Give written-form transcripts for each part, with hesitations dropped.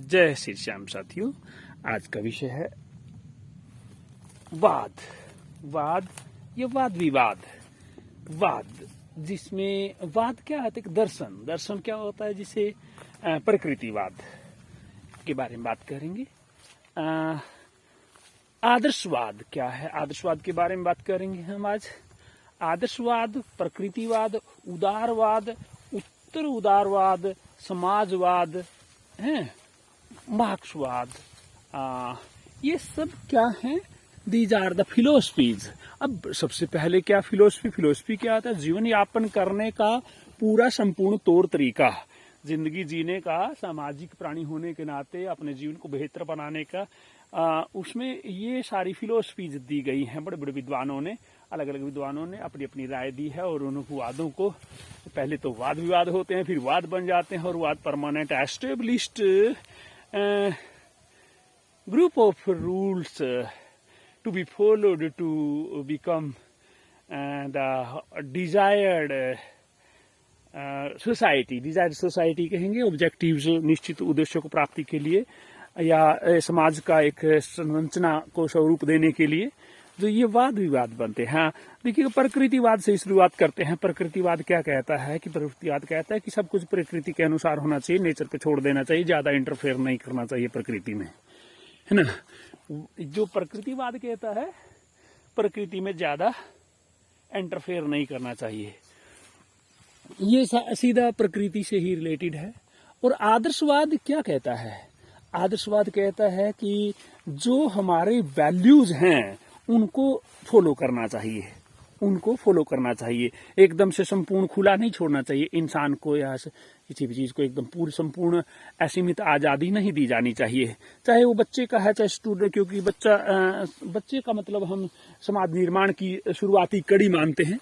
जय श्री श्याम साथियों। आज का विषय है वाद। वाद या वाद विवाद। वाद जिसमें वाद क्या है, एक दर्शन। दर्शन क्या होता है, जिसे प्रकृतिवाद के बारे में बात करेंगे। आदर्शवाद क्या है, आदर्शवाद के बारे में बात करेंगे हम आज। आदर्शवाद, प्रकृतिवाद, उदारवाद, उत्तर उदारवाद, समाजवाद है, मार्क्सवाद, ये सब क्या है, दीज आर द फिलोसफीज। अब सबसे पहले क्या फिलोसफी क्या होता है? जीवन यापन करने का पूरा संपूर्ण तौर तरीका, जिंदगी जीने का, सामाजिक प्राणी होने के नाते अपने जीवन को बेहतर बनाने का, उसमें ये सारी फिलोसफीज दी गई हैं। बड़े बड़े विद्वानों ने, अलग अलग विद्वानों ने अपनी अपनी राय दी है और उन वादों को, पहले तो वाद विवाद होते हैं, फिर वाद बन जाते हैं और वाद permanent established group of rules to be followed to become the desired society. Desired society कहेंगे, ऑब्जेक्टिव्स, निश्चित उद्देश्यों को प्राप्ति के लिए या समाज का एक संरचना को स्वरूप देने के लिए जो ये वाद विवाद बनते हैं। देखिए, प्रकृतिवाद से शुरुआत करते हैं। प्रकृतिवाद क्या कहता है कि प्रकृतिवाद कहता है कि सब कुछ प्रकृति के अनुसार होना चाहिए, नेचर पे छोड़ देना चाहिए, ज्यादा इंटरफेयर नहीं करना चाहिए प्रकृति में, है ना। जो प्रकृतिवाद कहता है प्रकृति में ज्यादा इंटरफेयर नहीं करना चाहिए, ये सीधा प्रकृति से ही रिलेटेड है। और आदर्शवाद क्या कहता है? आदर्शवाद कहता है कि जो हमारे वैल्यूज हैं उनको फॉलो करना चाहिए, उनको फॉलो करना चाहिए। एकदम से संपूर्ण खुला नहीं छोड़ना चाहिए इंसान को, या किसी भी चीज को एकदम पूरी संपूर्ण असीमित आजादी नहीं दी जानी चाहिए, चाहे वो बच्चे का है चाहे स्टूडेंट। क्योंकि बच्चे का मतलब हम समाज निर्माण की शुरुआती कड़ी मानते हैं।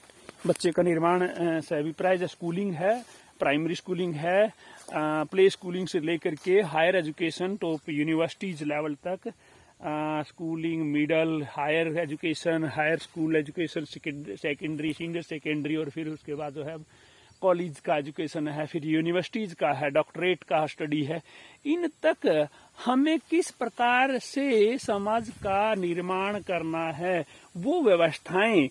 बच्चे का निर्माण से अभिप्राय स्कूलिंग है, प्राइमरी स्कूलिंग है, प्ले स्कूलिंग से लेकर के higher education, top universities level तक, schooling, middle, higher education, higher school education, secondary, senior secondary, और फिर उसके बाद जो है कॉलेज का एजुकेशन है, फिर यूनिवर्सिटीज का है, डॉक्टरेट का स्टडी है। इन तक हमें किस प्रकार से समाज का निर्माण करना है, वो व्यवस्थाएं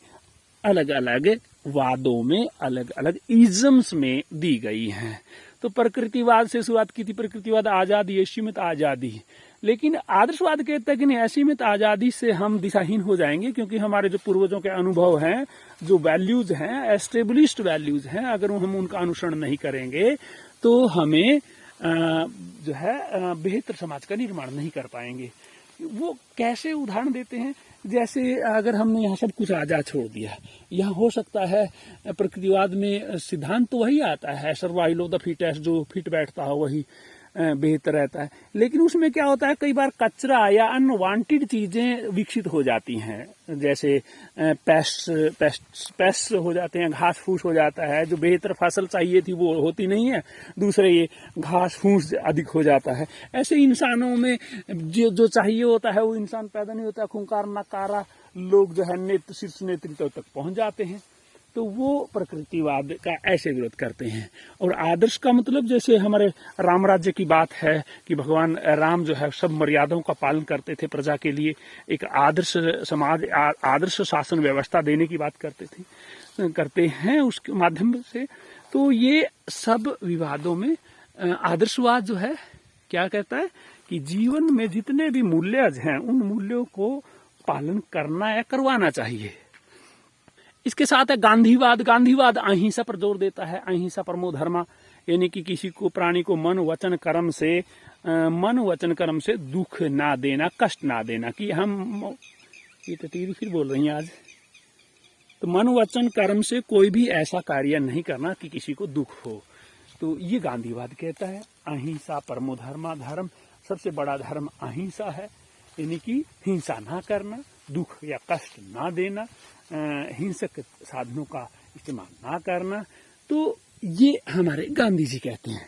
अलग अलग वादों में, अलग अलग इज़म्स में दी गई हैं। तो प्रकृतिवाद से शुरुआत की थी। प्रकृतिवाद आजादी, असीमित आजादी। लेकिन आदर्शवाद कहता है कि नहीं, असीमित आजादी से हम दिशाहीन हो जाएंगे, क्योंकि हमारे जो पूर्वजों के अनुभव हैं, जो वैल्यूज हैं, एस्टेब्लिश्ड वैल्यूज हैं, अगर हम उनका अनुसरण नहीं करेंगे तो हमें जो है बेहतर समाज का निर्माण नहीं कर पाएंगे। वो कैसे उदाहरण देते हैं? जैसे अगर हमने यहाँ सब कुछ आजाद छोड़ दिया, यहाँ हो सकता है प्रकृतिवाद में सिद्धांत तो वही आता है, सर्वाइवल ऑफ द फिटेस्ट, जो फिट बैठता हो वही बेहतर रहता है। लेकिन उसमें क्या होता है, कई बार कचरा या अनवांटेड चीजें विकसित हो जाती हैं, जैसे पेस्ट हो जाते हैं, घास फूस हो जाता है, जो बेहतर फसल चाहिए थी वो होती नहीं है, दूसरे ये घास फूस अधिक हो जाता है। ऐसे इंसानों में जो चाहिए होता है वो इंसान पैदा नहीं होता। खूंखार नकारा लोग जो है शीर्ष नेतृत्व तक पहुंच जाते हैं, तो वो प्रकृतिवाद का ऐसे विरोध करते हैं। और आदर्श का मतलब, जैसे हमारे राम राज्य की बात है कि भगवान राम जो है सब मर्यादाओं का पालन करते थे, प्रजा के लिए एक आदर्श समाज, आदर्श शासन व्यवस्था देने की बात करते हैं उसके माध्यम से। तो ये सब विवादों में आदर्शवाद जो है क्या कहता है कि जीवन में जितने भी मूल्य हैं उन मूल्यों को पालन करना या करवाना चाहिए। इसके साथ है गांधीवाद। गांधीवाद अहिंसा पर जोर देता है, अहिंसा परमो धर्मा, यानी कि किसी को, प्राणी को मन वचन कर्म से दुख ना देना, कष्ट ना देना। कि हम ये तो तीर फिर बोल रही हैं आज, तो मन वचन कर्म से कोई भी ऐसा कार्य नहीं करना कि किसी को दुख हो। तो ये गांधीवाद कहता है अहिंसा परमो धर्मा, धर्म सबसे बड़ा धर्म अहिंसा है, यानी कि हिंसा ना करना, दुख या कष्ट ना देना, हिंसक साधनों का इस्तेमाल ना करना। तो ये हमारे गांधी जी कहते हैं।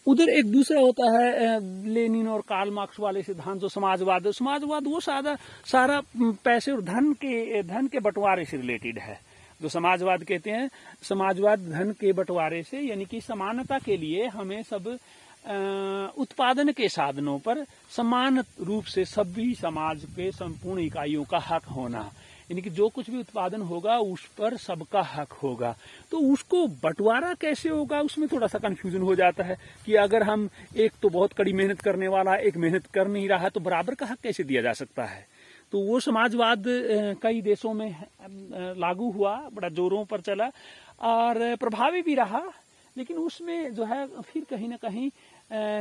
उधर एक दूसरा होता है लेनिन और कार्ल मार्क्स वाले सिद्धांत, जो समाजवाद। समाजवाद वो सारा पैसे और धन के बंटवारे से रिलेटेड है। जो समाजवाद कहते हैं, समाजवाद धन के बंटवारे से, यानी कि समानता के लिए हमें सब उत्पादन के साधनों पर समान रूप से सभी समाज के संपूर्ण इकाइयों का हक होना, यानी कि जो कुछ भी उत्पादन होगा उस पर सबका हक होगा। तो उसको बंटवारा कैसे होगा, उसमें थोड़ा सा कंफ्यूजन हो जाता है कि अगर हम एक तो बहुत कड़ी मेहनत करने वाला एक मेहनत कर नहीं रहा तो बराबर का हक कैसे दिया जा सकता है। तो वो समाजवाद कई देशों में लागू हुआ, बड़ा जोरों पर चला और प्रभावी भी रहा, लेकिन उसमें जो है फिर कहीं ना कहीं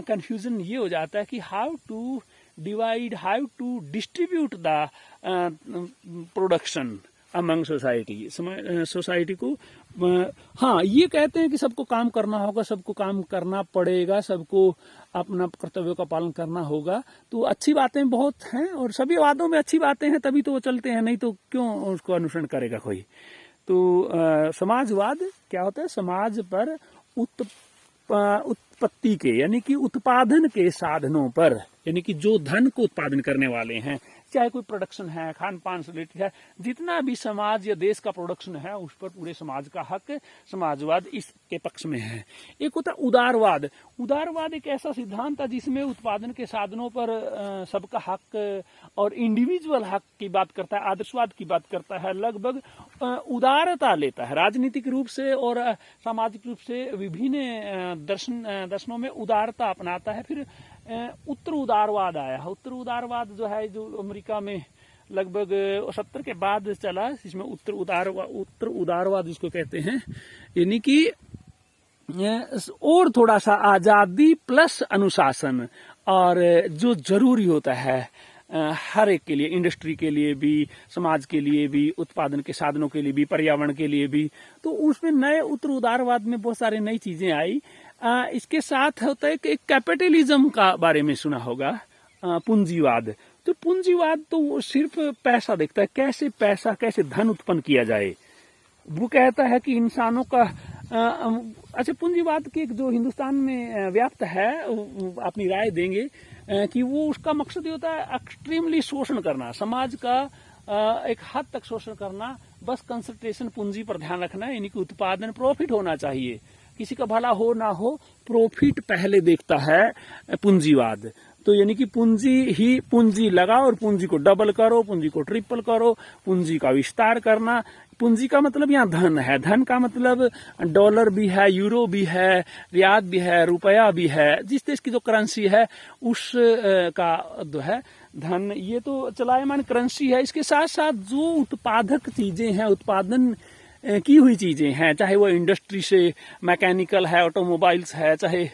कंफ्यूजन ये हो जाता है कि how to divide, how to distribute the production among society को। हाँ, ये कहते हैं कि सबको काम करना होगा, सबको काम करना पड़ेगा, सबको अपना कर्तव्यों का पालन करना होगा। तो अच्छी बातें बहुत हैं और सभी वादों में अच्छी बातें हैं, तभी तो वो चलते हैं, नहीं तो क्यों उसको अनुसरण करेगा कोई। तो समाजवाद क्या होता है, समाज पर उत्पत्ति के यानी कि उत्पादन के साधनों पर, यानी कि जो धन को उत्पादन करने वाले हैं, चाहे कोई प्रोडक्शन है, खान पान से रिलेटेड है, जितना भी समाज या देश का प्रोडक्शन है उस पर पूरे समाज का हक समाजवाद इसके पक्ष में है। एक होता है उदारवाद। उदारवाद एक ऐसा सिद्धांत है जिसमें उत्पादन के साधनों पर सबका हक और इंडिविजुअल हक की बात करता है, आदर्शवाद की बात करता है, लगभग उदारता लेता है राजनीतिक रूप से और सामाजिक रूप से विभिन्न दर्शनों में उदारता अपनाता है। फिर उत्तर उदारवाद आया। उत्तर उदारवाद जो है, जो अमेरिका में लगभग 70 के बाद चला, इसमें उत्तर उदारवाद जिसको कहते हैं, यानी कि और थोड़ा सा आजादी प्लस अनुशासन, और जो जरूरी होता है हर एक के लिए, इंडस्ट्री के लिए भी, समाज के लिए भी, उत्पादन के साधनों के लिए भी, पर्यावरण के लिए भी। तो उसमें नए उत्तर उदारवाद में बहुत सारी नई चीजें आई। इसके साथ होता है कि एक कैपिटलिज्म का बारे में सुना होगा, पूंजीवाद। तो पूंजीवाद तो वो सिर्फ पैसा देखता है, कैसे पैसा, कैसे धन उत्पन्न किया जाए। वो कहता है कि इंसानों का अच्छा, पूंजीवाद की जो हिंदुस्तान में व्याप्त है, अपनी राय देंगे कि वो उसका मकसद ये होता है एक्सट्रीमली शोषण करना, समाज का एक हद तक शोषण करना, बस कंसंट्रेशन पूंजी पर ध्यान रखना, यानी कि उत्पादन प्रॉफिट होना चाहिए, किसी का भला हो ना हो, प्रॉफिट पहले देखता है पूंजीवाद। तो यानी कि पूंजी लगाओ और पूंजी को डबल करो, पूंजी को ट्रिपल करो, पूंजी का विस्तार करना। पूंजी का मतलब यहाँ धन है, धन का मतलब डॉलर भी है, यूरो भी है, रियाल भी है, रुपया भी है, जिस देश की जो करेंसी है उस का जो है धन, ये तो चलायमान करेंसी है। इसके साथ साथ जो उत्पादक चीजें हैं, उत्पादन की हुई चीजें हैं, चाहे वो इंडस्ट्री से मैकेनिकल है, ऑटोमोबाइल्स है, चाहे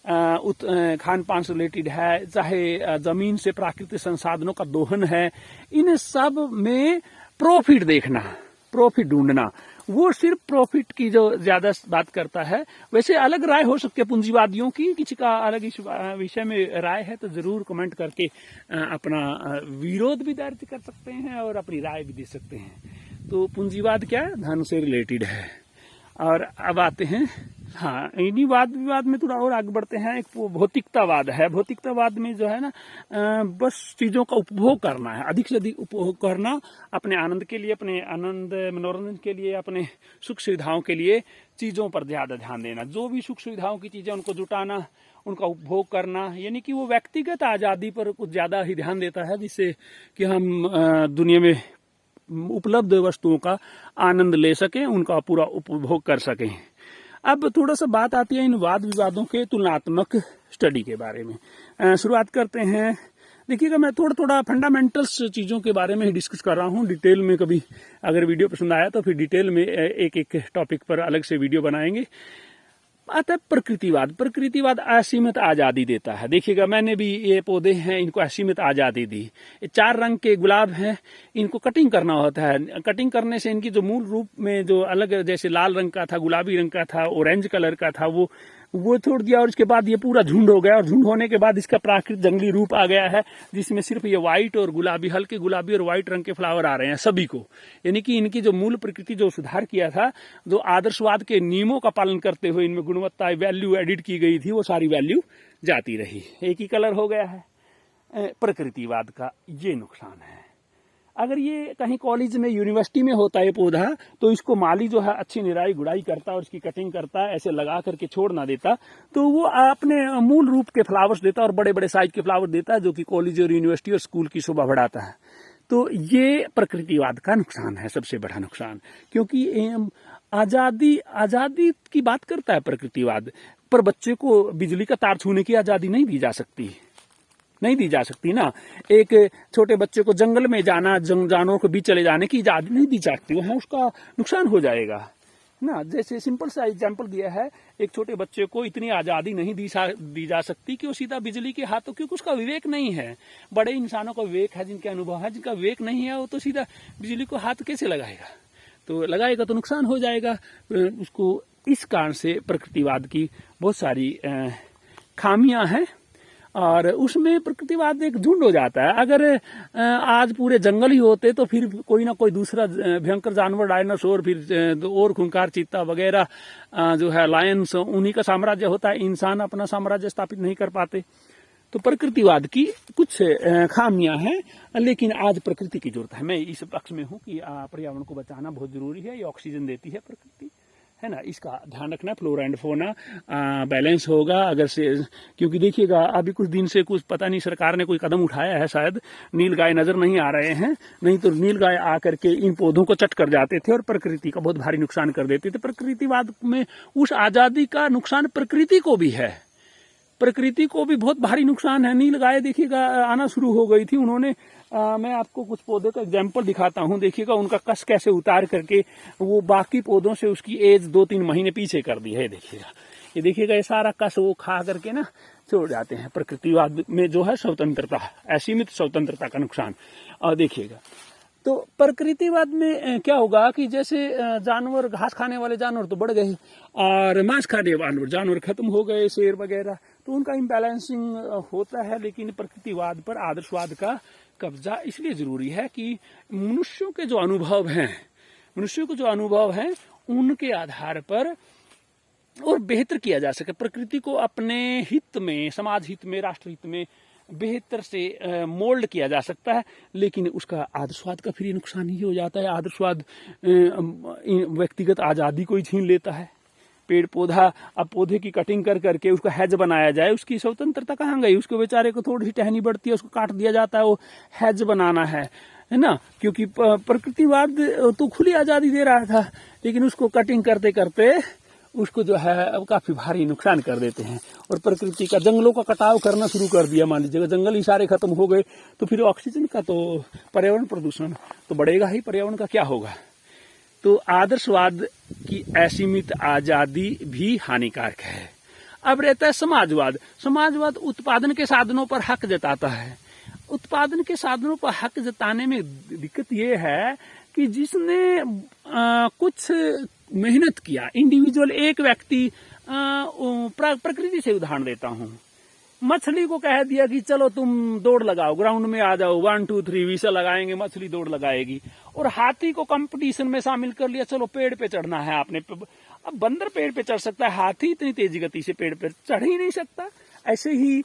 खान पान से रिलेटेड है, चाहे जमीन से प्राकृतिक संसाधनों का दोहन है, इन सब में प्रॉफिट देखना, प्रॉफिट ढूंढना, वो सिर्फ प्रॉफिट की जो ज्यादा बात करता है। वैसे अलग राय हो सकती है पूंजीवादियों की, किसी का अलग इस विषय में राय है तो जरूर कमेंट करके अपना विरोध भी दर्ज कर सकते हैं और अपनी राय भी दे सकते हैं। तो पूंजीवाद क्या है, धन से रिलेटेड है। और अब आते हैं, हाँ, इन्हीं वाद विवाद में थोड़ा और आगे बढ़ते हैं। एक भौतिकतावाद है। भौतिकतावाद में जो है ना, बस चीजों का उपभोग करना है, अधिक से अधिक उपभोग करना, अपने आनंद के लिए, अपने आनंद मनोरंजन के लिए, अपने सुख सुविधाओं के लिए चीजों पर ज्यादा ध्यान देना। जो भी सुख सुविधाओं की चीजें उनको जुटाना, उनका उपभोग करना, यानी कि वो व्यक्तिगत आजादी पर कुछ ज्यादा ही ध्यान देता है, जिससे कि हम दुनिया में उपलब्ध वस्तुओं का आनंद ले सकें, उनका पूरा उपभोग कर सकें। अब थोड़ा सा बात आती है इन वाद विवादों के तुलनात्मक स्टडी के बारे में। शुरुआत करते हैं। देखिएगा, मैं थोड़ा फंडामेंटल्स चीज़ों के बारे में ही डिस्कस कर रहा हूँ। डिटेल में कभी अगर वीडियो पसंद आया तो फिर डिटेल में एक एक टॉपिक पर अलग से वीडियो बनाएंगे। आता है प्रकृतिवाद। प्रकृतिवाद असीमित आज़ादी देता है। देखिएगा, मैंने भी ये पौधे हैं, इनको असीमित आज़ादी दी। ये 4 रंग के गुलाब हैं, इनको कटिंग करना होता है। कटिंग करने से इनकी जो मूल रूप में जो अलग, जैसे लाल रंग का था, गुलाबी रंग का था, ऑरेंज कलर का था, वो छोड़ दिया और इसके बाद ये पूरा झुंड हो गया। और झुंड होने के बाद इसका प्राकृतिक जंगली रूप आ गया है, जिसमें सिर्फ ये व्हाइट और गुलाबी, हल्के गुलाबी और व्हाइट रंग के फ्लावर आ रहे हैं सभी को। यानी कि इनकी जो मूल प्रकृति जो सुधार किया था, जो आदर्शवाद के नियमों का पालन करते हुए इनमें गुणवत्ता वैल्यू एडिट की गई थी, वो सारी वैल्यू जाती रही। एक ही कलर हो गया है। प्रकृतिवाद का ये नुकसान है। अगर ये कहीं कॉलेज में यूनिवर्सिटी में होता है पौधा, तो इसको माली जो है अच्छी निराई गुड़ाई करता है और इसकी कटिंग करता है, ऐसे लगा करके छोड़ ना देता, तो वो अपने मूल रूप के फ्लावर्स देता है और बड़े बड़े साइज के फ्लावर देता है, जो कि कॉलेज और यूनिवर्सिटी और स्कूल की शोभा बढ़ाता है। तो ये प्रकृतिवाद का नुकसान है, सबसे बड़ा नुकसान, क्योंकि आजादी की बात करता है प्रकृतिवाद, पर बच्चे को बिजली का तार छूने की आजादी नहीं दी जा सकती ना। एक छोटे बच्चे को जंगल में जाना, जानवरों के बीच चले जाने की इजाजत नहीं दी जाती, वहां उसका नुकसान हो जाएगा ना। जैसे सिंपल सा एग्जाम्पल दिया है, एक छोटे बच्चे को इतनी आजादी नहीं दी जा सकती कि वो सीधा बिजली के हाथों, क्योंकि उसका विवेक नहीं है। बड़े इंसानों का विवेक है, जिनके अनुभव है, जिनका विवेक नहीं है, वो तो सीधा बिजली को हाथ कैसे लगाएगा, तो लगाएगा तो नुकसान हो जाएगा उसको। इस कारण से प्रकृतिवाद की बहुत सारी खामियां हैं, और उसमें प्रकृतिवाद एक झुंड हो जाता है। अगर आज पूरे जंगल ही होते तो फिर कोई ना कोई दूसरा भयंकर जानवर, डायनासोर, फिर और खूंखार चीता वगैरह जो है लायंस, उन्हीं का साम्राज्य होता है, इंसान अपना साम्राज्य स्थापित नहीं कर पाते। तो प्रकृतिवाद की कुछ खामियां हैं, लेकिन आज प्रकृति की जरूरत है। मैं इस पक्ष में हूं कि पर्यावरण को बचाना बहुत जरूरी है। ये ऑक्सीजन देती है प्रकृति, है ना, इसका ध्यान रखना। फ्लोरा एंड फोना बैलेंस होगा अगर से, क्योंकि देखिएगा अभी कुछ दिन से कुछ पता नहीं सरकार ने कोई कदम उठाया है, शायद नीलगाय नजर नहीं आ रहे हैं, नहीं तो नीलगाय आकर के इन पौधों को चट कर जाते थे और प्रकृति का बहुत भारी नुकसान कर देते थे। प्रकृतिवाद में उस आजादी का नुकसान प्रकृति को भी है, प्रकृति को भी बहुत भारी नुकसान है। नीलगाय देखिएगा आना शुरू हो गई थी, उन्होंने मैं आपको कुछ पौधे का एग्जाम्पल दिखाता हूँ, देखिएगा उनका कस कैसे उतार करके वो बाकी पौधों से उसकी एज 2-3 महीने पीछे कर दी है। देखिएगा ये सारा कस वो खा करके ना छोड़ जाते हैं। प्रकृतिवाद में जो है स्वतंत्रता, असीमित स्वतंत्रता का नुकसान। और देखिएगा तो प्रकृतिवाद में क्या होगा कि जैसे जानवर, घास खाने वाले जानवर तो बढ़ गए और मांस खाने वाले जानवर खत्म हो गए, शेर वगैरह, तो उनका इम्बैलेंसिंग होता है। लेकिन प्रकृतिवाद पर आदर्शवाद का कब्जा इसलिए जरूरी है कि मनुष्यों के जो अनुभव हैं उनके आधार पर और बेहतर किया जा सके। प्रकृति को अपने हित में, समाज हित में, राष्ट्र हित में बेहतर से मोल्ड किया जा सकता है। लेकिन उसका आदर्शवाद का फिर ये नुकसान ही हो जाता है। आदर्शवाद व्यक्तिगत आजादी को ही छीन लेता है। पेड़ पौधा, अब पौधे की कटिंग कर करके उसको हैज बनाया जाए, उसकी स्वतंत्रता कहाँ गई? उसको बेचारे को थोड़ी सी टहनी बढ़ती है, उसको काट दिया जाता है, वो हैज बनाना है ना। क्योंकि प्रकृतिवाद तो खुली आजादी दे रहा था, लेकिन उसको कटिंग करते करते उसको जो है अब काफी भारी नुकसान कर देते हैं। और प्रकृति का, जंगलों का कटाव करना शुरू कर दिया। मान लीजिएगा जंगल ही सारे खत्म हो गए, तो फिर ऑक्सीजन का तो, पर्यावरण प्रदूषण तो बढ़ेगा ही, पर्यावरण का क्या होगा? तो आदर्शवाद की असीमित आजादी भी हानिकारक है। अब रहता है समाजवाद। समाजवाद उत्पादन के साधनों पर हक जताता है। उत्पादन के साधनों पर हक जताने में दिक्कत यह है कि जिसने कुछ मेहनत किया, इंडिविजुअल, एक व्यक्ति, प्रकृति से उदाहरण देता हूं, मछली को कह दिया कि चलो तुम दौड़ लगाओ, ग्राउंड में आ जाओ, 1 2 3 विसल लगाएंगे, मछली दौड़ लगाएगी। और हाथी को कंपटीशन में शामिल कर लिया, चलो पेड़ पे चढ़ना है आपने। अब बंदर पेड़ पे चढ़ सकता है, हाथी इतनी तेजी गति से पेड़ पे चढ़ ही नहीं सकता। ऐसे ही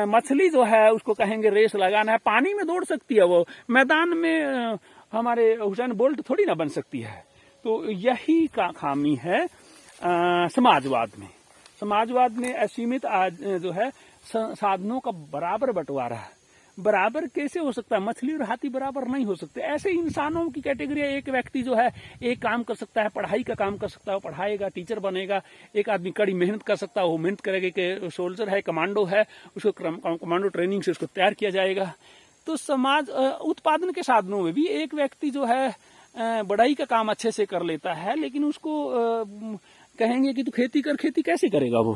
मछली जो है उसको कहेंगे रेस लगाना है, पानी में दौड़ सकती है, वो मैदान में हमारे हुसैन बोल्ट थोड़ी ना बन सकती है। तो यही का खामी है समाजवाद में। समाजवाद में असीमित जो है साधनों का बराबर बंटवारा, बराबर कैसे हो सकता है? मछली और हाथी बराबर नहीं हो सकते। ऐसे इंसानों की कैटेगरी, एक व्यक्ति जो है एक काम कर सकता है, पढ़ाई का काम कर सकता है, पढ़ाएगा, टीचर बनेगा। एक आदमी कड़ी मेहनत कर सकता है, वो मेहनत करेगा कि सोल्जर है, कमांडो है, उसको कमांडो ट्रेनिंग से उसको तैयार किया जाएगा। तो समाज उत्पादन के साधनों में भी एक व्यक्ति जो है बढ़ाई का काम अच्छे से कर लेता है, लेकिन उसको कहेंगे कि तू खेती कर, खेती कैसे करेगा? वो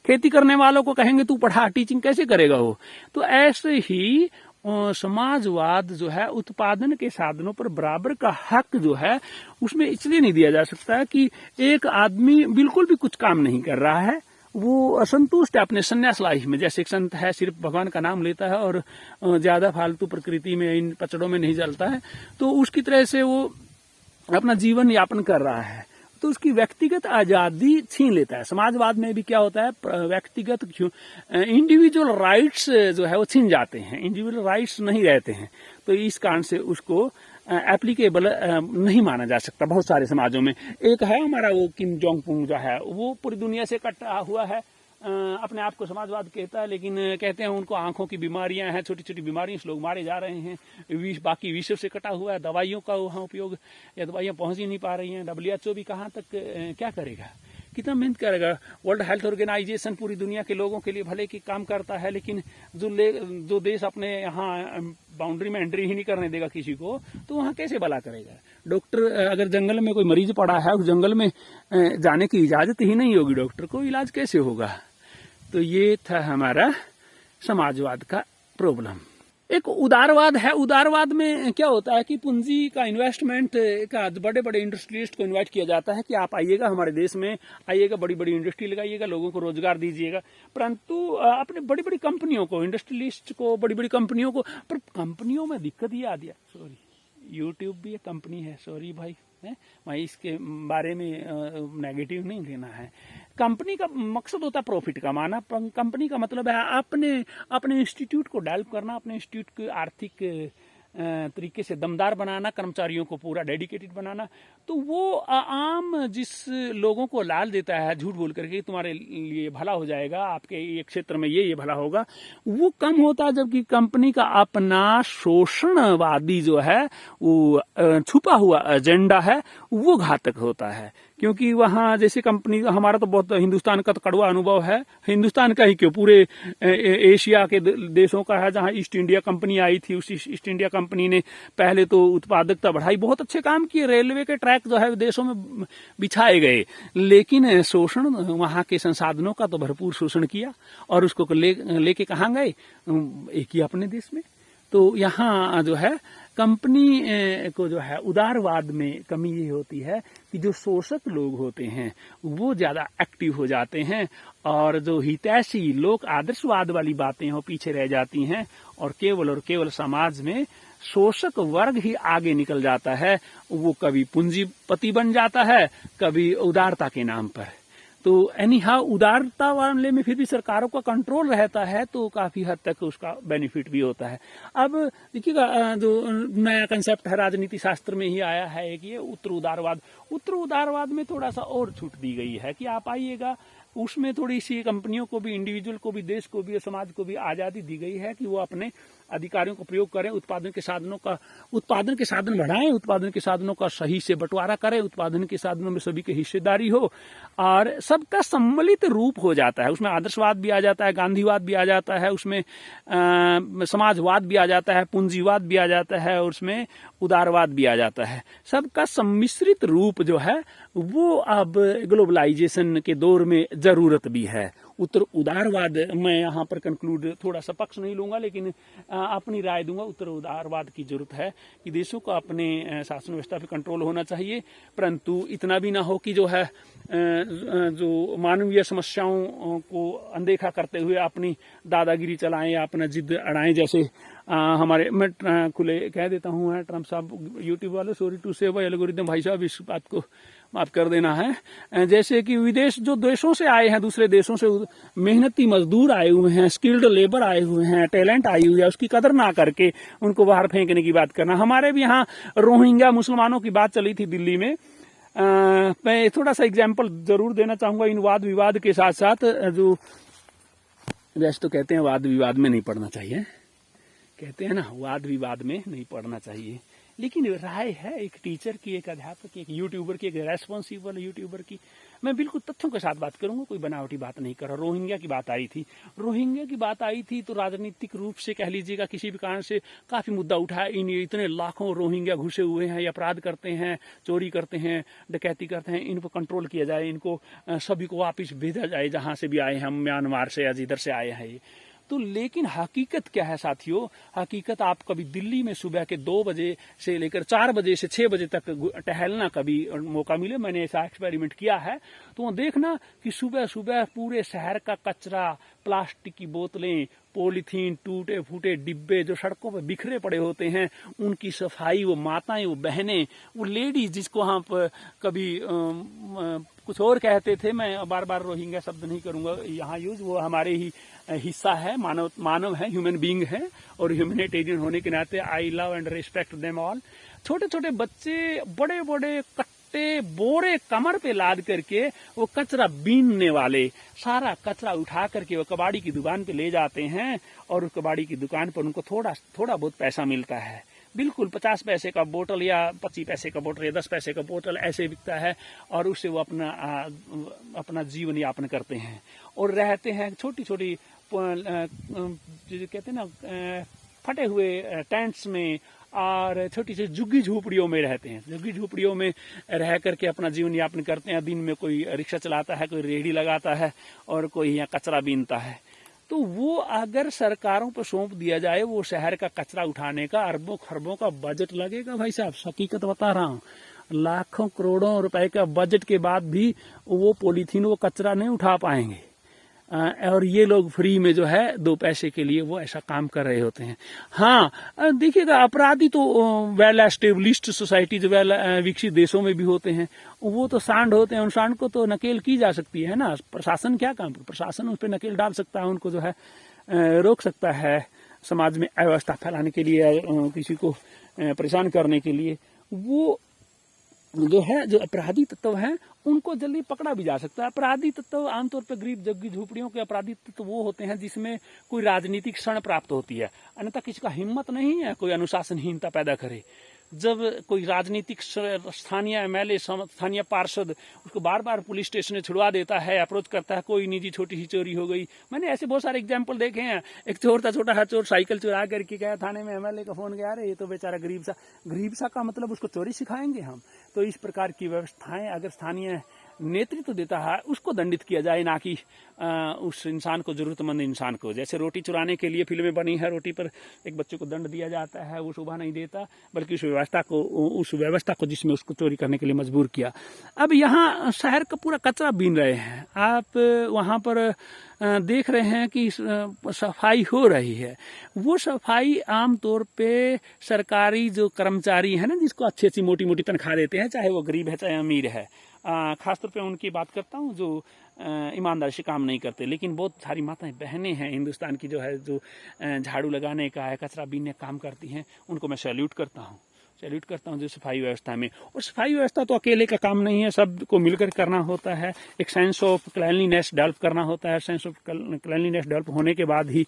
खेती करने वालों को कहेंगे तू पढ़ा, टीचिंग कैसे करेगा वो? तो ऐसे ही समाजवाद जो है उत्पादन के साधनों पर बराबर का हक जो है उसमें इसलिए नहीं दिया जा सकता कि एक आदमी बिल्कुल भी कुछ काम नहीं कर रहा है, वो असंतुष्ट है अपने संन्यास लाइफ में। जैसे एक संत है, सिर्फ भगवान का नाम लेता है और ज्यादा फालतू प्रकृति में, इन पचड़ों में नहीं जलता है, तो उसकी तरह से वो अपना जीवन यापन कर रहा है। तो उसकी व्यक्तिगत आजादी छीन लेता है। समाजवाद में भी क्या होता है, व्यक्तिगत इंडिविजुअल राइट्स जो है वो छीन जाते हैं, इंडिविजुअल राइट्स नहीं रहते हैं। तो इस कारण से उसको एप्लीकेबल नहीं माना जा सकता बहुत सारे समाजों में। एक है हमारा वो किम जोंग पुंग जो है, वो पूरी दुनिया से कटा हुआ है, अपने आप को समाजवाद कहता है, लेकिन कहते हैं उनको आंखों की बीमारियां हैं, छोटी छोटी बीमारियों से लोग मारे जा रहे हैं। बाकी विश्व से कटा हुआ है, दवाइयों का वहाँ उपयोग या दवाइयाँ पहुंच ही नहीं पा रही हैं। WHO भी कहाँ तक क्या करेगा, कितना मेहनत करेगा। वर्ल्ड हेल्थ ऑर्गेनाइजेशन पूरी दुनिया के लोगों के लिए भले की काम करता है, लेकिन जो देश अपने यहाँ बाउंड्री में एंट्री ही नहीं करने देगा किसी को, तो वहाँ कैसे भला करेगा। डॉक्टर अगर जंगल में कोई मरीज पड़ा है, उस जंगल में जाने की इजाजत ही नहीं होगी डॉक्टर को, इलाज कैसे होगा। तो ये था हमारा समाजवाद का प्रॉब्लम। एक उदारवाद है। उदारवाद में क्या होता है कि पूंजी का इन्वेस्टमेंट का बड़े बड़े इंडस्ट्रियलिस्ट को इन्वाइट किया जाता है कि आप आइएगा हमारे देश में, आइएगा, बड़ी बड़ी इंडस्ट्री लगाइएगा, लोगों को रोजगार दीजिएगा। परंतु अपने बड़ी बड़ी कंपनियों को, इंडस्ट्रियलिस्ट को, बड़ी बड़ी कंपनियों को, पर कंपनियों में दिक्कत ये आ गया, सॉरी यूट्यूब भी एक कंपनी है, सॉरी भाई, मैं इसके बारे में नेगेटिव नहीं लेना है। कंपनी का मकसद होता है प्रॉफिट कमाना। कंपनी का मतलब है अपने इंस्टीट्यूट को डेवलप करना, अपने इंस्टीट्यूट को आर्थिक तरीके से दमदार बनाना, कर्मचारियों को पूरा डेडिकेटेड बनाना। तो वो आम जिस लोगों को लाल देता है झूठ बोल करके तुम्हारे लिए भला हो जाएगा, आपके ये क्षेत्र में ये भला होगा, वो कम होता है। जबकि कंपनी का अपना शोषणवादी जो है, वो छुपा हुआ एजेंडा है, वो घातक होता है। क्योंकि वहाँ जैसे कंपनी, हमारा तो बहुत हिंदुस्तान का तो कड़वा अनुभव है, हिंदुस्तान का ही क्यों, पूरे एशिया के देशों का है, जहाँ ईस्ट इंडिया कंपनी आई थी। उस ईस्ट इंडिया कंपनी ने पहले तो उत्पादकता बढ़ाई, बहुत अच्छे काम किए, रेलवे के ट्रैक जो है विदेशों में बिछाए गए, लेकिन शोषण, वहाँ के संसाधनों का तो भरपूर शोषण किया और उसको लेके कहाँ गए, एक ही अपने देश में। तो यहाँ जो है कंपनी को जो है उदारवाद में कमी ये होती है कि जो शोषक लोग होते हैं वो ज्यादा एक्टिव हो जाते हैं और जो हितैषी लोग, आदर्शवाद वाली बातें हो पीछे रह जाती हैं और केवल समाज में शोषक वर्ग ही आगे निकल जाता है। वो कभी पूंजीपति बन जाता है, कभी उदारता के नाम पर। तो एनी हाउ उदारता वाले में फिर भी सरकारों का कंट्रोल रहता है, तो काफी हद तक उसका बेनिफिट भी होता है। अब देखिएगा, जो नया कंसेप्ट है राजनीति शास्त्र में ही आया है एक, ये उत्तर उदारवाद में थोड़ा सा और छूट दी गई है कि आप आइएगा, उसमें थोड़ी सी कंपनियों को भी, इंडिविजुअल को भी, देश को भी और समाज को भी आजादी दी गई है कि वो अपने अधिकारियों को प्रयोग करें, उत्पादन के साधन बढ़ाएं, उत्पादन के साधनों का सही से बंटवारा करें, उत्पादन के साधनों में सभी की हिस्सेदारी हो और सबका सम्मिलित रूप हो जाता है। उसमें आदर्शवाद भी आ जाता है, गांधीवाद भी आ जाता है, उसमें समाजवाद भी आ जाता है, पूंजीवाद भी आ जाता है और उसमें उदारवाद भी आ जाता है। सबका सम्मिश्रित रूप जो है वो अब ग्लोबलाइजेशन के दौर में जरूरत भी है। उत्तर उदारवाद, मैं यहाँ पर कंक्लूड थोड़ा सा पक्ष नहीं लूंगा, लेकिन अपनी राय दूंगा। उत्तर उदारवाद की जरूरत है कि देशों को अपने शासन व्यवस्था पे कंट्रोल होना चाहिए, परंतु इतना भी ना हो कि जो है जो मानवीय समस्याओं को अनदेखा करते हुए अपनी दादागिरी चलाएं या अपना जिद अड़ाएं। जैसे हमारे, मैं खुले कह देता हूँ, ट्रम्प साहब, यूट्यूब वाले, सॉरी टू से एल्गोरिदम भाई साहब, इस बात को माफ कर देना है। जैसे कि जो देशों से आए हैं, दूसरे देशों से मेहनती मजदूर आए हुए हैं, स्किल्ड लेबर आए हुए हैं, टैलेंट आई हुई है, उसकी कदर ना करके उनको बाहर फेंकने की बात करना। हमारे भी यहाँ रोहिंग्या मुसलमानों की बात चली थी दिल्ली में। मैं थोड़ा सा एग्जाम्पल जरूर देना चाहूंगा इन वाद विवाद के साथ साथ। जो वैसे तो कहते हैं वाद विवाद में नहीं पढ़ना चाहिए, कहते हैं ना, वाद विवाद में नहीं पढ़ना चाहिए, लेकिन राय है एक टीचर की, एक अध्यापक की, एक यूट्यूबर की, एक रेस्पॉन्सिबल यूट्यूबर की। मैं बिल्कुल तथ्यों के साथ बात करूंगा, कोई बनावटी बात नहीं कर रहा। रोहिंग्या की बात आई थी तो राजनीतिक रूप से कह लीजिएगा, किसी भी कारण से काफी मुद्दा उठाया। इतने लाखों रोहिंग्या घुसे हुए हैं, ये अपराध करते हैं, चोरी करते हैं, डकैती करते हैं, इनको कंट्रोल किया जाए, इनको सभी को वापिस भेजा जाए जहां से भी आए हैं, हम म्यांमार से या जिधर से आए हैं ये। तो लेकिन हकीकत क्या है साथियों, हकीकत आप कभी दिल्ली में सुबह के 2 बजे से लेकर 4 बजे से 6 बजे तक टहलना कभी मौका मिले, मैंने ऐसा एक्सपेरिमेंट किया है, तो वो देखना कि सुबह सुबह पूरे शहर का कचरा, प्लास्टिक की बोतलें, पॉलीथीन, टूटे फूटे डिब्बे जो सड़कों पर बिखरे पड़े होते हैं, उनकी सफाई, वो माताएं, वो बहनें, वो लेडीज जिसको हम कभी कुछ और कहते थे, मैं बार बार रोहिंग्या शब्द नहीं करूंगा यहाँ यूज, वो हमारे ही हिस्सा है, मानव है, ह्यूमन बीइंग है, और ह्यूमैनिटेरियन होने के नाते I love and respect them all. छोटे छोटे बच्चे बड़े बड़े कट्टे बोरे कमर पे लाद करके वो कचरा बीनने वाले सारा कचरा उठा करके वो कबाड़ी की दुकान पे ले जाते हैं, और उस कबाड़ी की दुकान पर उनको थोड़ा बहुत पैसा मिलता है। बिल्कुल 50 पैसे का बोतल या 25 पैसे का बोतल या 10 पैसे का बोतल ऐसे बिकता है, और उससे वो अपना जीवन यापन करते हैं और रहते हैं। छोटी छोटी जो कहते हैं ना फटे हुए टेंट्स में और छोटी सी झुग्गी झोपड़ियों में रहते हैं। झुग्गी झोपड़ियों में रह करके अपना जीवन यापन करते हैं। दिन में कोई रिक्शा चलाता है, कोई रेहड़ी लगाता है, और कोई यहाँ कचरा बीनता है। तो वो अगर सरकारों पर सौंप दिया जाए, वो शहर का कचरा उठाने का अरबों खरबों का बजट लगेगा भाई साहब, हकीकत बता रहा हूँ। लाखों करोड़ों रुपए का बजट के बाद भी वो पॉलीथीन, वो कचरा नहीं उठा पाएंगे। और ये लोग फ्री में जो है 2 पैसे के लिए वो ऐसा काम कर रहे होते हैं। हाँ, देखिएगा अपराधी तो वेल एस्टेब्लिश्ड सोसाइटी, जो वेल विकसित देशों में भी होते हैं, वो तो सांड होते हैं। उन सांड को तो नकेल की जा सकती है ना। प्रशासन क्या काम, प्रशासन उस पर नकेल डाल सकता है, उनको जो है रोक सकता है समाज में अव्यवस्था फैलाने के लिए, किसी को परेशान करने के लिए। वो जो है, जो अपराधी तत्व हैं, उनको जल्दी पकड़ा भी जा सकता है। अपराधी तत्व आमतौर पर गरीब झुग्गी झोपड़ियों के अपराधी तत्व वो होते हैं जिसमें कोई राजनीतिक क्षण प्राप्त होती है, अन्यथा किसी का हिम्मत नहीं है कोई अनुशासनहीनता पैदा करे। जब कोई राजनीतिक स्थानीय एमएलए, स्थानीय पार्षद उसको बार बार पुलिस स्टेशन में छुड़वा देता है, अप्रोच करता है, कोई निजी छोटी सी चोरी हो गई। मैंने ऐसे बहुत सारे एग्जाम्पल देखे हैं। एक चोर था, छोटा सा चोर, साइकिल चुरा करके गया थाने में, एमएलए का फोन गया, अरे ये तो बेचारा गरीब सा का मतलब उसको चोरी सिखाएंगे हम। तो इस प्रकार की व्यवस्थाएं अगर स्थानीय नेतृत्व देता है, उसको दंडित किया जाए, ना कि उस इंसान को, जरूरतमंद इंसान को। जैसे रोटी चुराने के लिए फिल्में बनी है, रोटी पर एक बच्चे को दंड दिया जाता है, वो शोभा नहीं देता, बल्कि उस व्यवस्था को जिसमें उसको चोरी करने के लिए मजबूर किया। अब यहाँ शहर का पूरा कचरा बीन रहे हैं, आप वहाँ पर देख रहे हैं कि सफाई हो रही है। वो सफाई आमतौर पे सरकारी जो कर्मचारी है ना, जिसको अच्छी अच्छी मोटी मोटी तनख्वाह देते हैं, चाहे वो गरीब है चाहे अमीर है, खासतौर पे उनकी बात करता हूँ जो ईमानदारी से काम नहीं करते। लेकिन बहुत सारी माताएं बहनें हैं हिंदुस्तान की, जो है जो झाड़ू लगाने का है, कचरा बीनने का काम करती हैं, उनको मैं सैल्यूट करता हूँ जो सफाई व्यवस्था में। और सफाई व्यवस्था तो अकेले का काम नहीं है, सबको मिलकर करना होता है। एक सेंस ऑफ क्लैनलीनेस डेवलप करना होता है। सेंस ऑफ क्लैनलीनेस डेवलप होने के बाद ही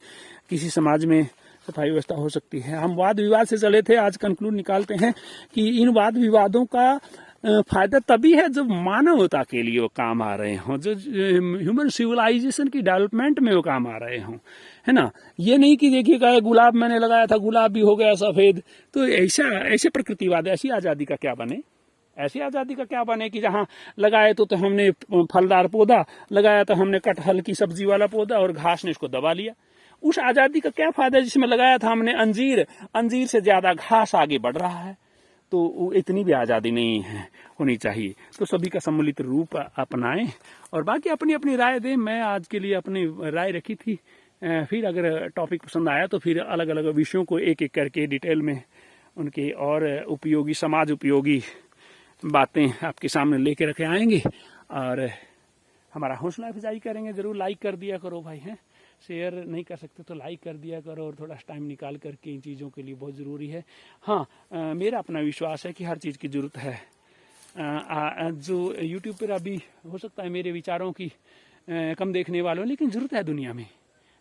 किसी समाज में सफाई व्यवस्था हो सकती है। हम वाद विवाद से चले थे, आज कंक्लूड निकालते हैं कि इन वाद विवादों का फायदा तभी है जब मानवता के लिए वो काम आ रहे हों, जो ह्यूमन सिविलाइजेशन की डेवलपमेंट में वो काम आ रहे हों, है ना। ये नहीं कि देखिएगा गुलाब मैंने लगाया था, गुलाब भी हो गया सफेद। तो ऐसे प्रकृतिवाद, ऐसी आज़ादी का क्या बने? ऐसी आज़ादी का क्या बने कि जहाँ लगाए तो हमने फलदार पौधा लगाया, तो हमने कटहल की सब्जी वाला पौधा और घास ने उसको दबा लिया। उस आज़ादी का क्या फायदा जिसमें लगाया था हमने अंजीर से ज्यादा घास आगे बढ़ रहा है। तो इतनी भी आज़ादी नहीं है, होनी चाहिए। तो सभी का सम्मिलित रूप अपनाएं और बाकी अपनी अपनी राय दें। मैं आज के लिए अपनी राय रखी थी, फिर अगर टॉपिक पसंद आया तो फिर अलग अलग विषयों को एक एक करके डिटेल में उनके और उपयोगी, समाज उपयोगी बातें आपके सामने लेके रखे आएंगे और हमारा हौसला अफजाई करेंगे। जरूर लाइक कर दिया करो भाई, हैं, शेयर नहीं कर सकते तो लाइक कर दिया करो, और थोड़ा टाइम निकाल करके इन चीज़ों के लिए बहुत ज़रूरी है। हाँ, मेरा अपना विश्वास है कि हर चीज़ की ज़रूरत है। जो यूट्यूब पर अभी हो सकता है मेरे विचारों की कम देखने वालों, लेकिन ज़रूरत है दुनिया में।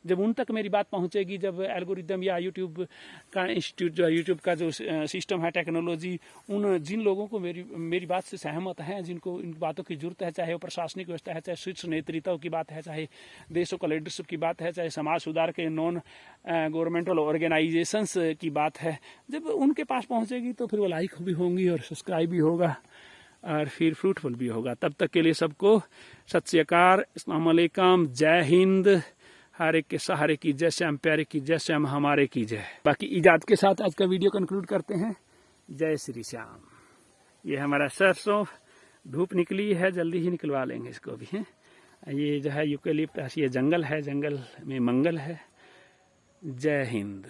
जब उन तक मेरी बात पहुंचेगी, जब एल्गोरिदम या यूट्यूब का इंस्टीट्यूट, जो यूट्यूब का जो सिस्टम है, टेक्नोलॉजी, जिन लोगों को मेरी बात से सहमत हैं, जिनको इन बातों की जरूरत है, चाहे वो प्रशासनिक व्यवस्था है, चाहे शीर्ष नेतृत्व की बात है, चाहे देशों का लीडरशिप की बात है, चाहे समाज सुधार के नॉन गवर्नमेंटल ऑर्गेनाइजेशंस की बात है, जब उनके पास पहुंचेगी तो फिर वो लाइक भी होंगी और सब्सक्राइब भी होगा और फिर फ्रूटफुल भी होगा। तब तक के लिए सबको सत श्री अकाल, अस्सलाम वालेकुम, जय हिंद, हर एक के सहारे की जय, श्याम प्यारे की जय, श्याम हमारे की जय। बाकी इजाज़त के साथ आज का वीडियो कंक्लूड करते हैं। जय श्री श्याम। ये हमारा सरसों धूप निकली है, जल्दी ही निकलवा लेंगे इसको भी, है। ये जो है यूकेलिप्टस, ये जंगल है, जंगल में मंगल है। जय हिंद।